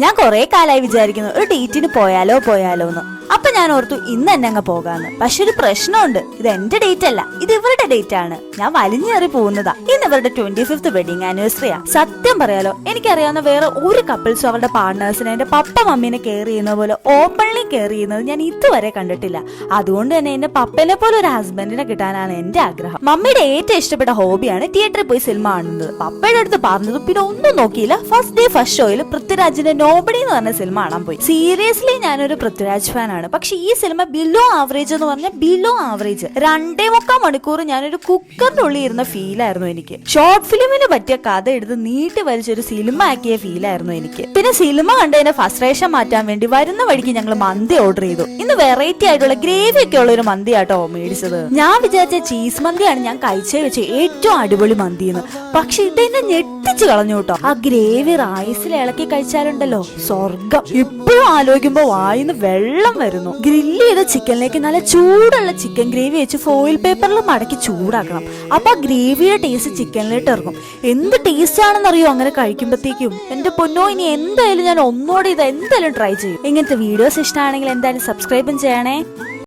ഞാൻ കുറെ കാലമായി വിചാരിക്കുന്നു ഒരു ഡേറ്റിന് പോയാലോ എന്ന്. അപ്പൊ ഞാൻ ഓർത്തു ഇന്ന് തന്നെ അങ്ങ് പോകാന്ന്. പക്ഷെ ഒരു പ്രശ്നമുണ്ട്, ഇത് എന്റെ ഡേറ്റ് അല്ല, ഇത് ഇവരുടെ ഡേറ്റ് ആണ്. ഞാൻ വലിഞ്ഞേറി പോകുന്നതാ. ഇന്ന് ഇവരുടെ 25th വെഡിങ് ആനിവേഴ്സറിയാ. സത്യം പറയാലോ, എനിക്കറിയാവുന്ന വേറെ ഒരു കപ്പിൾസും അവരുടെ പാർട്ട്നേഴ്സിനെ എന്റെ പപ്പ മമ്മീനെ കെയർ ചെയ്യുന്ന പോലെ ഓപ്പൺലി കെയർ ചെയ്യുന്നത് ഞാൻ ഇതുവരെ കണ്ടിട്ടില്ല. അതുകൊണ്ട് തന്നെ എന്റെ പപ്പനെ പോലെ ഒരു ഹസ്ബൻഡിനെ കിട്ടാനാണ് എന്റെ ആഗ്രഹം. മമ്മിയുടെ ഏറ്റവും ഇഷ്ടപ്പെട്ട ഹോബിയാണ് തിയേറ്ററിൽ പോയി സിനിമ കാണുന്നത്. പപ്പയുടെ അടുത്ത് പറഞ്ഞത് പിന്നെ ഒന്നും നോക്കിയില്ല. ഫസ്റ്റ് ഡേ ഫസ്റ്റ് ഷോയിൽ പൃഥ്വിരാജിന്റെ നോബഡി എന്ന് പറഞ്ഞ സിനിമ കാണാൻ പോയി. സീരിയസ്ലി ഞാനൊരു പൃഥ്വിരാജ് ഫാനാണ്. പക്ഷെ ഈ സിനിമ ബിലോ ആവറേജ് എന്ന് പറഞ്ഞാൽ ബിലോ ആവറേജ്. 2.25 മണിക്കൂർ ഞാനൊരു കുക്കറിന്റെ ഉള്ളിൽ ഇരുന്ന ഫീലായിരുന്നു എനിക്ക്. ഷോർട്ട് ഫിലിമിന് പറ്റിയ കഥ എടുത്ത് നീട്ടി വലിച്ചൊരു സിനിമ ആക്കിയ ഫീലായിരുന്നു എനിക്ക്. പിന്നെ സിനിമ കണ്ടതിന്റെ ഫ്രസ്ട്രേഷൻ മാറ്റാൻ വേണ്ടി വരുന്ന വഴിക്ക് ഞങ്ങൾ മന്തി ഓർഡർ ചെയ്തു. ഇന്ന് വെറൈറ്റി ആയിട്ടുള്ള ഗ്രേവി ഒക്കെ ഉള്ള ഒരു മന്തി ആട്ടോ മേടിച്ചത്. ഞാൻ വിചാരിച്ച ചീസ് മന്തിയാണ് ഞാൻ കഴിച്ചേ വെച്ച് ഏറ്റവും അടിപൊളി മന്തിന്ന്. പക്ഷെ ഇതെന്നെ ഞെട്ടിച്ച് കളഞ്ഞു കേട്ടോ. ആ ഗ്രേവി റൈസിൽ ഇളക്കി കഴിച്ചാലുണ്ടല്ലോ സ്വർഗം. ഇപ്പോഴും ആലോചിക്കുമ്പോ വായിന്ന് വെള്ളം വരുന്നു. ഗ്രില്ല് ചെയ്ത ചിക്കനിലേക്ക് നല്ല ചൂടുള്ള ചിക്കൻ ഗ്രേവി വെച്ച് ഫോയിൽ പേപ്പറിൽ മടക്കി ചൂടാക്കണം. അപ്പൊ ആ ഗ്രേവിയുടെ ടേസ്റ്റ് ചിക്കനിലേക്ക് ഇറങ്ങും. എന്ത് ടേസ്റ്റ് ആണെന്നറിയോ അങ്ങനെ കഴിക്കുമ്പോഴത്തേക്കും. എന്റെ പൊന്നോ, ഇനി എന്തായാലും ഞാൻ ഒന്നോടെ ഇത് എന്തായാലും ട്രൈ ചെയ്യും. ഇങ്ങനത്തെ വീഡിയോസ് ഇഷ്ടമാണെങ്കിൽ എന്തായാലും സബ്സ്ക്രൈബും ചെയ്യണേ.